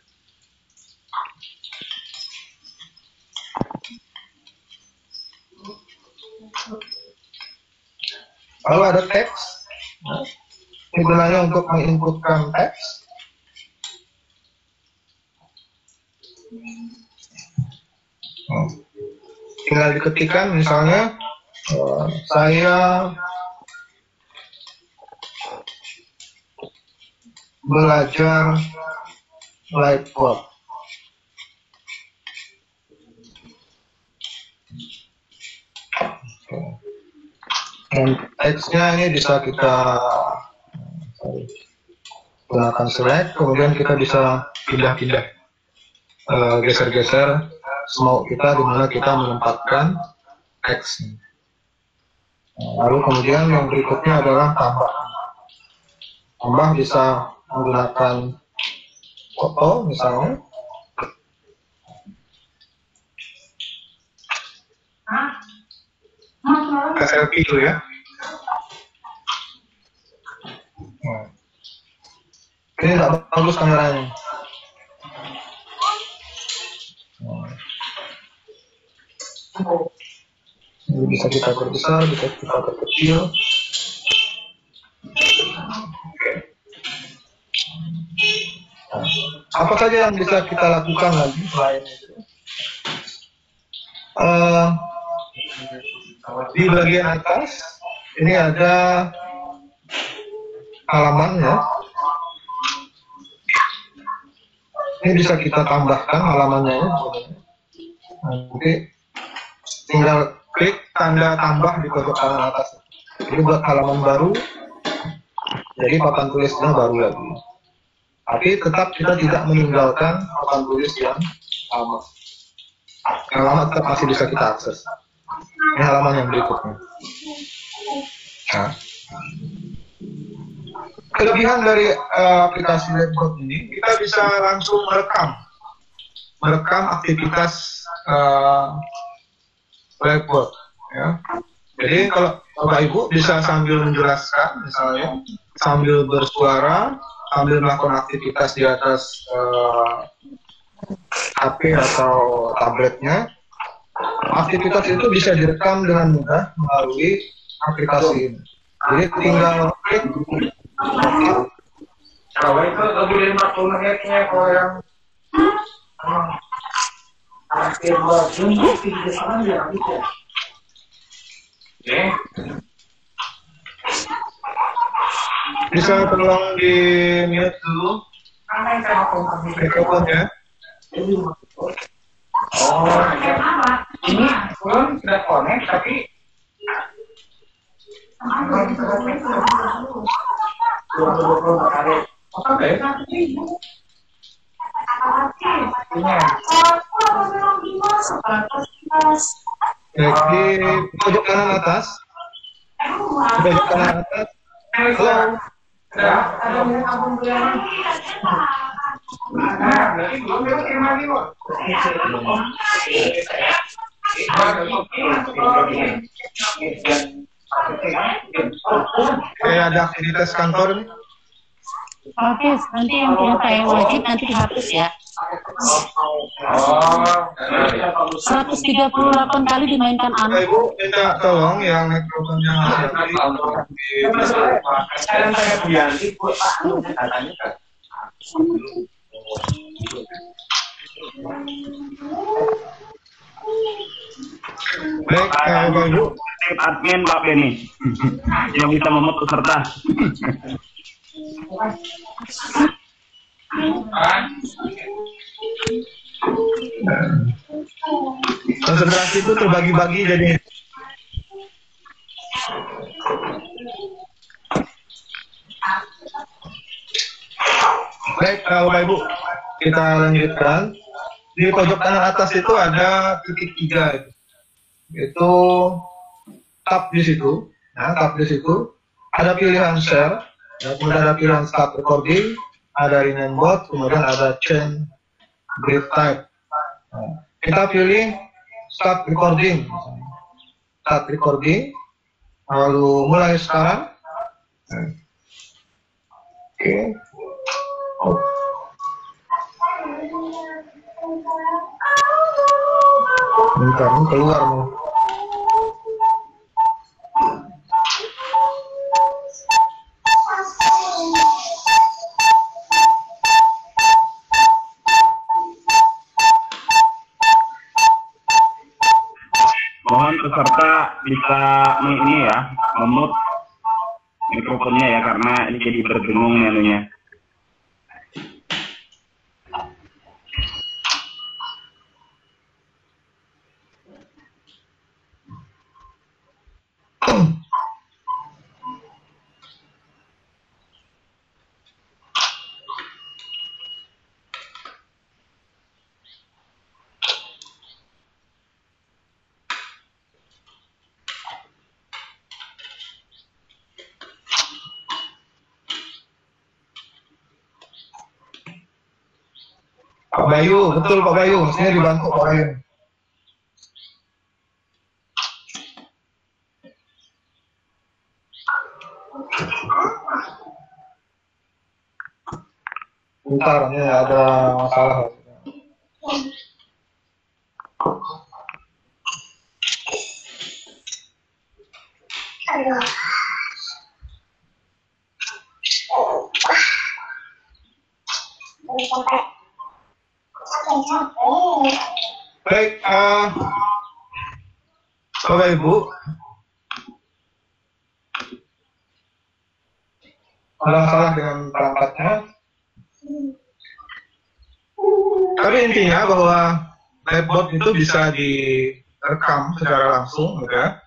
[SPEAKER 1] Lalu ada teks. Ini gunanya untuk menginputkan teks. tinggal diketikkan misalnya saya belajar Lightboard. Dan teksnya ini bisa kita gunakan select, kemudian kita bisa pindah-pindah, geser-geser semau kita di mana kita menempatkan teks. Lalu kemudian yang berikutnya adalah tambah. Tambah bisa menggunakan foto misalnya. Selfie dulu ya. Ini nggak bagus kameranya. Ini bisa kita perbesar, bisa kita perkecil. Apa saja yang bisa kita lakukan lagi selain itu? Di bagian atas ini ada halaman ya. Ini bisa kita tambahkan halamannya ya. Nanti tinggal klik tanda tambah di pojok kanan atas. Jadi buat halaman baru, jadi papan tulisnya baru lagi. Tapi tetap kita tidak meninggalkan papan tulis yang lama. Yang lama tetap masih bisa kita akses. Ini halaman yang berikutnya. Nah, kelebihan dari aplikasi Lightboard ini, kita bisa langsung merekam aktivitas Lightboard. Ya. Jadi kalau Bapak Ibu bisa sambil menjelaskan, misalnya sambil bersuara, sambil melakukan aktivitas di atas HP atau tabletnya, aktivitas itu bisa direkam dengan mudah melalui aplikasi ini. Jadi tinggal klik.
[SPEAKER 3] Kalau itu lebih 50 menitnya kalau yang akhir buat jumlah di sana ya gitu. Oke.
[SPEAKER 1] Bisa tolong di mute dulu mikrofonnya.
[SPEAKER 3] Oh, ini belum sudah connect tapi
[SPEAKER 1] Di pojok kanan atas. Pojok kanan atas. Halo. Kayak ada aktivitas kantor nih.
[SPEAKER 4] Oke, nanti yang punya saya wajib nanti dihapus ya. 138 kali dimainkan anak.
[SPEAKER 1] Ibu minta tolong yang mikrofonnya masih baik, Bapak Ibu.
[SPEAKER 2] Admin Pak Beni yang bisa memutus serta.
[SPEAKER 1] Konsentrasi itu terbagi-bagi jadi. Baik, Bapak Ibu, kita lanjutkan. Di pojok kanan atas itu ada titik 3 itu tab di situ. Nah, tab di situ ada pilihan share, ya, kemudian ada pilihan start recording, ada rename bot, kemudian ada change grid type. Nah, kita pilih start recording, start recording, lalu mulai sekarang. Oke. Oh. Bentar, ini keluar mau.
[SPEAKER 2] Mohon peserta bisa ini ya, memut mikrofonnya ya, karena ini jadi berdengung anunya.
[SPEAKER 1] Pak Bayu, betul Pak Bayu, mestinya dibantu Pak Bayu. Bentar, ini ada masalah. Baik, Bapak Ibu, ada masalah dengan perangkatnya. Tapi intinya bahwa whiteboard itu bisa direkam secara langsung, ya,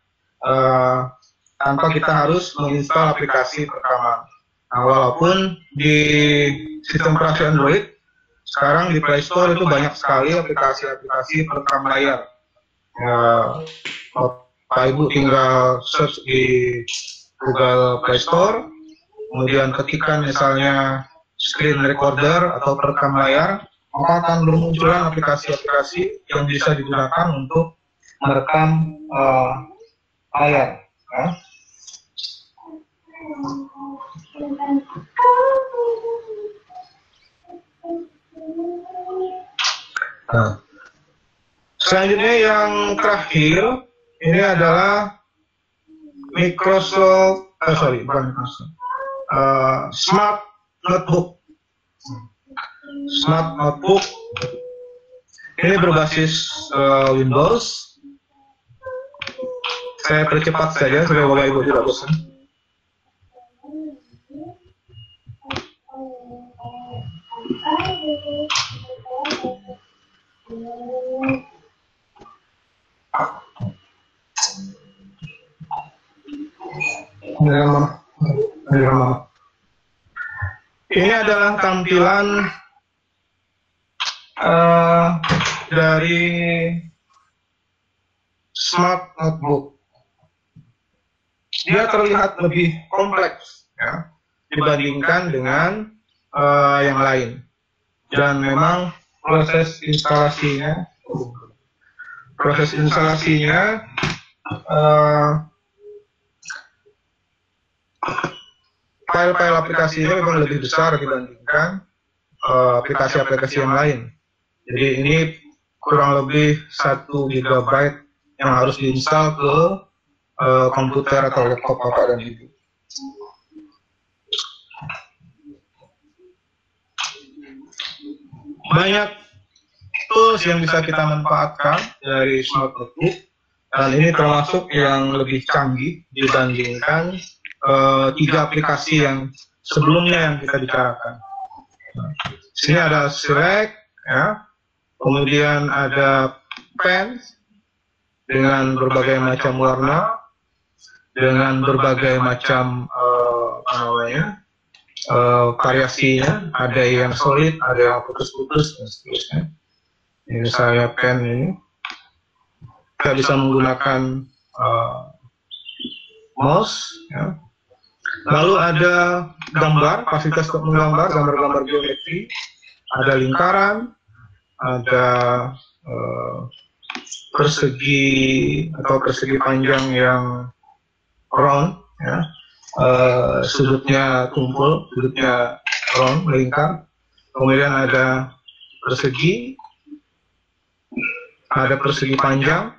[SPEAKER 1] tanpa kita harus menginstal aplikasi perekaman. Nah, walaupun di sistem operasi Android sekarang di Play Store itu banyak sekali aplikasi-aplikasi perekam layar. Bapak Ibu tinggal search di Google Play Store, kemudian ketikkan misalnya screen recorder atau perekam layar, maka akan bermunculan aplikasi-aplikasi yang bisa digunakan untuk merekam layar. Ya. Nah, selanjutnya yang terakhir ini adalah Smart Notebook. Smart Notebook ini berbasis Windows. Saya percepat saja supaya Bapak Ibu tidak bosan. Ini adalah tampilan dari Smart Notebook. Dia terlihat lebih kompleks, ya, dibandingkan dengan yang lain. Dan memang proses instalasinya file-file aplikasinya memang lebih besar dibandingkan aplikasi-aplikasi yang lain. Jadi ini kurang lebih 1 GB yang harus diinstal ke komputer atau laptop Bapak dan Ibu. Banyak tools yang bisa kita manfaatkan dari Smart Notebook, dan ini termasuk yang lebih canggih dibandingkan 3 aplikasi yang sebelumnya yang kita bicarakan. Sini ada Select, ya, kemudian ada Pen dengan berbagai macam warna, dengan berbagai macam variasinya, ada yang solid, ada yang putus-putus, dan seterusnya. Ini saya pen ini, kita bisa menggunakan mouse, ya. Lalu ada gambar, fasilitas untuk menggambar, gambar-gambar geometri, ada lingkaran, ada persegi atau persegi panjang yang round, ya. Sudutnya tumpul, sudutnya round, melingkar. Kemudian ada persegi panjang,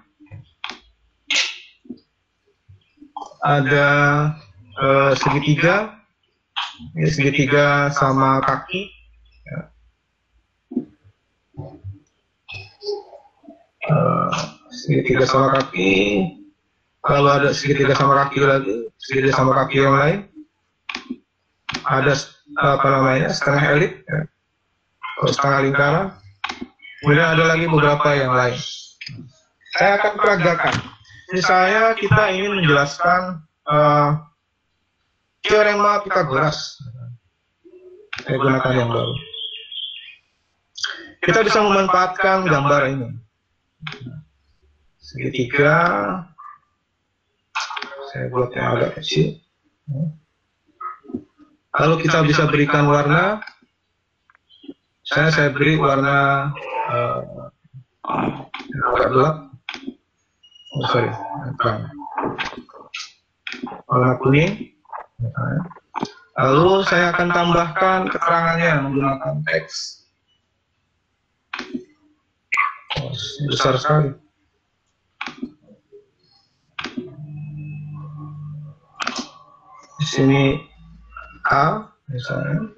[SPEAKER 1] ada segitiga, ini segitiga sama kaki, ya. segitiga sama kaki, lalu ada segitiga sama kaki lagi, segitiga sama kaki yang lain, ada setengah elip, ya, atau setengah lingkaran, kemudian ada lagi beberapa yang lain. Saya akan peragakan. Misalnya kita ingin menjelaskan teorema Pythagoras. Saya gunakan yang baru. Kita bisa memanfaatkan gambar ini. Segitiga, saya buat yang agak kecil. Lalu kita bisa berikan warna. Saya beri warna agak gelap. Oh, sorry, warna kuning. Lalu saya akan tambahkan keterangannya menggunakan teks. Oh, besar sekali. Di sini A misalnya,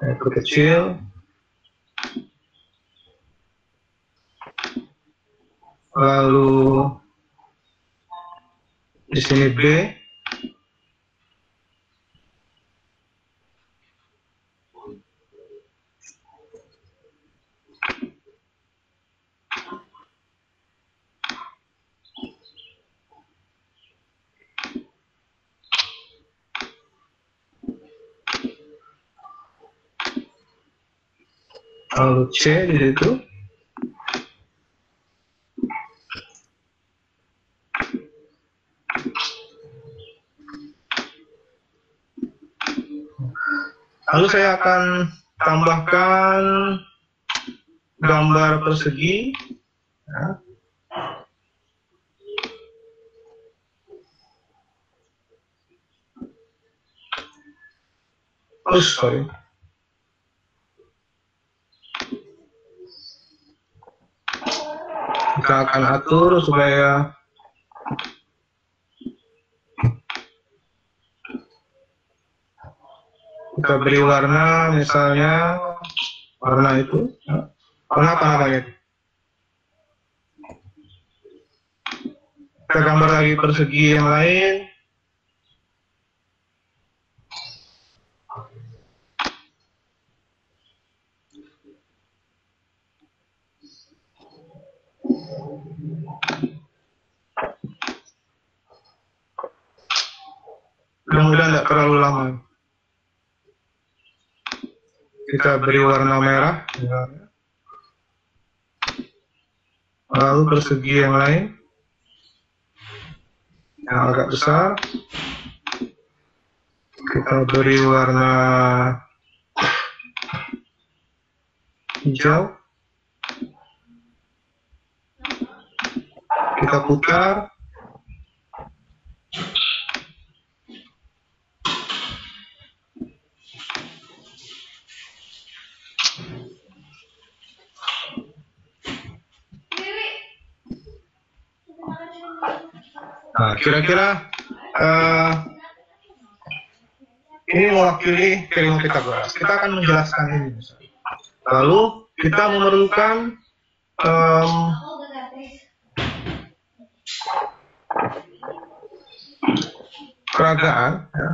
[SPEAKER 1] itu kecil. Lalu di sini B. Lalu C di situ. Lalu saya akan tambahkan gambar persegi. Ya. Oh, sorry. Kita akan atur supaya kita beri warna, misalnya warna itu, warna apa namanya? Kita gambar lagi persegi yang lain. Mudah-mudahan tidak terlalu lama. Kita beri warna merah, lalu persegi yang lain yang agak besar, kita beri warna hijau, kita putar. Nah, kira-kira ini mewakili teorema Pythagoras. Kita akan menjelaskan ini. Lalu kita memerlukan peragaan. Ya.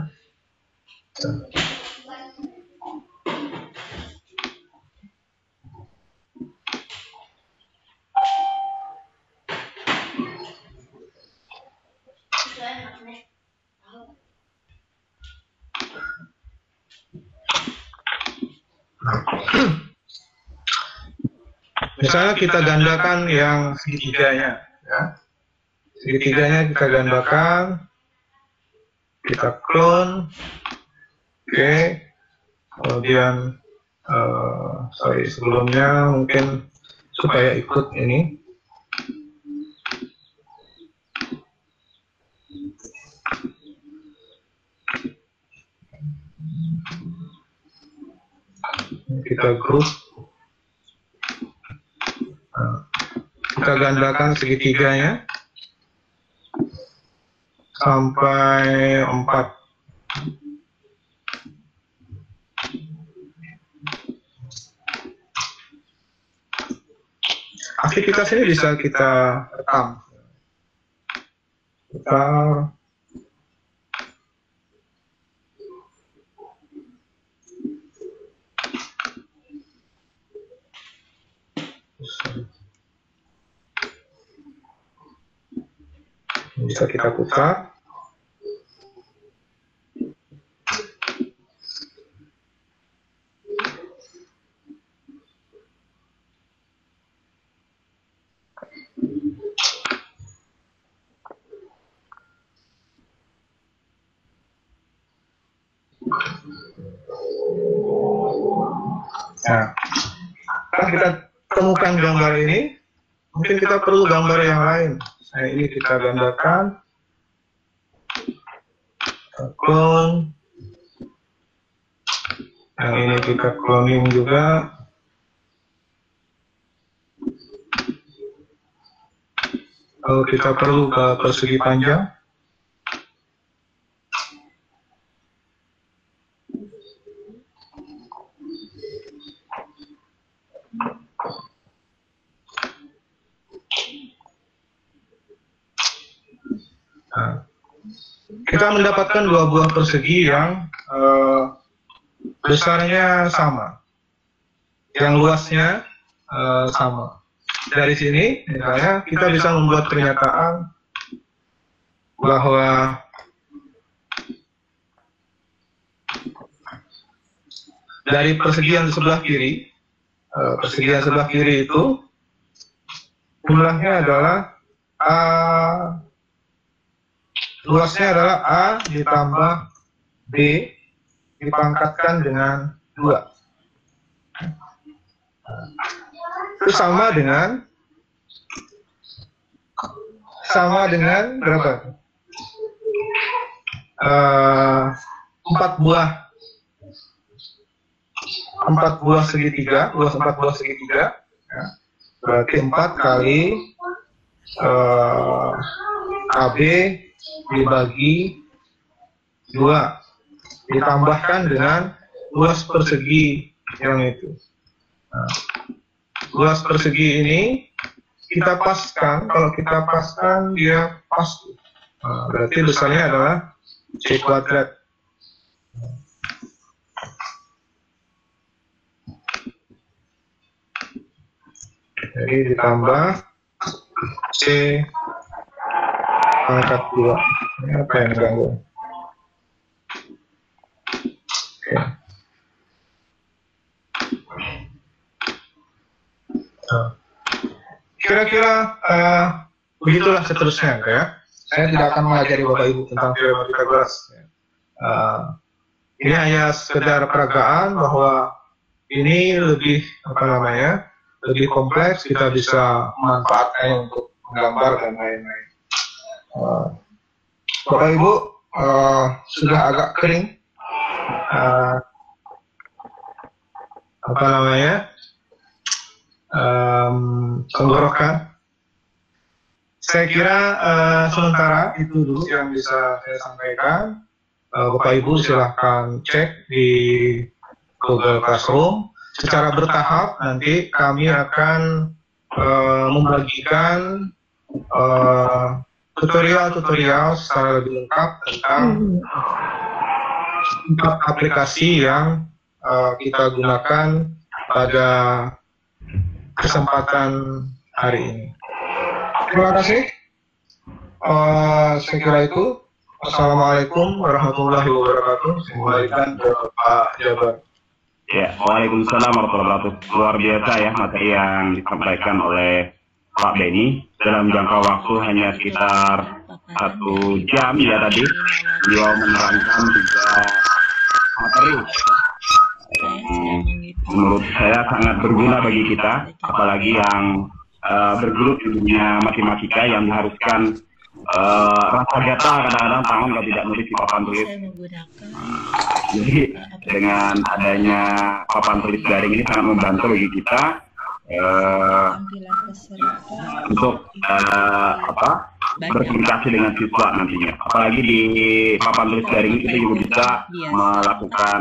[SPEAKER 1] Misalnya kita gandakan yang segitiganya, ya. Segitiganya kita gandakan, kita clone, oke. Kemudian, sebelumnya mungkin supaya ikut ini. Kita grup. Kita gandakan segitiganya sampai 4. aktivitas ini bisa kita rekam. Bisa kita putar. Nah, setelah kita temukan gambar ini, mungkin kita perlu gambar yang lain. Nah, ini kita gambarkan clone. Yang ini kita cloning juga. Kalau kita perlu ke persegi panjang. Nah, kita mendapatkan dua buah persegi yang besarnya sama, yang luasnya sama. Dari sini, misalnya, kita bisa membuat pernyataan bahwa dari persegi yang di sebelah kiri, itu jumlahnya adalah luasnya adalah A ditambah B dipangkatkan dengan 2. Itu sama dengan berapa? 4 buah segitiga, luas 4 buah segitiga, ya. Berarti 4 kali AB dibagi 2 ditambahkan dengan luas persegi yang itu. Nah, luas persegi ini kita paskan, kalau kita paskan dia pas. Nah, berarti besarnya adalah C kuadrat. Jadi ditambah C pangkat 2. Ini apa yang ganggu? Oke. Kira-kira begitulah seterusnya, ya. Saya tidak akan mengajari Bapak Ibu tentang teorema Pythagoras. Ini hanya sekedar peragaan bahwa ini lebih lebih kompleks, kita bisa memanfaatkannya untuk menggambar dan lain-lain. Bapak Ibu sudah agak kering, tenggorokan. Saya kira sementara itu dulu yang bisa saya sampaikan. Bapak Ibu silahkan cek di Google Classroom. Secara bertahap nanti kami akan membagikan tutorial-tutorial secara lebih lengkap tentang 4 aplikasi yang kita gunakan pada kesempatan hari ini. Terima kasih. Saya kira itu. Assalamualaikum warahmatullahi wabarakatuh. Saya kembalikan ke Pak Jabar.
[SPEAKER 2] Ya, waalaikumsalam warahmatullahi wabarakatuh. Luar biasa ya materi yang disampaikan oleh Pak Benny. Dalam jangka waktu hanya sekitar 1 jam ya tadi. Beliau menerangkan juga materi. Menurut saya sangat berguna bagi kita, apalagi yang bergelut di dunia matematika yang diharuskan rasa gatal kadang-kadang tangan kalau tidak nulis di papan tulis. Jadi dengan adanya papan tulis daring ini sangat membantu bagi kita untuk berkomunikasi dengan siswa nantinya. Apalagi di papan tulis daring kita juga bisa melakukan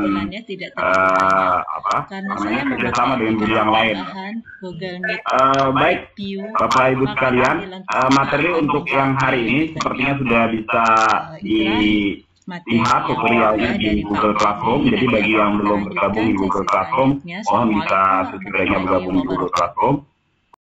[SPEAKER 2] kerjasama dengan guru yang lain. Baik, Bapak Ibu sekalian, materi untuk yang hari ini sepertinya sudah bisa dilihat tutorialnya di Google Classroom. Jadi bagi yang belum bergabung di Google Classroom, mohon bisa segera bergabung di Google Classroom.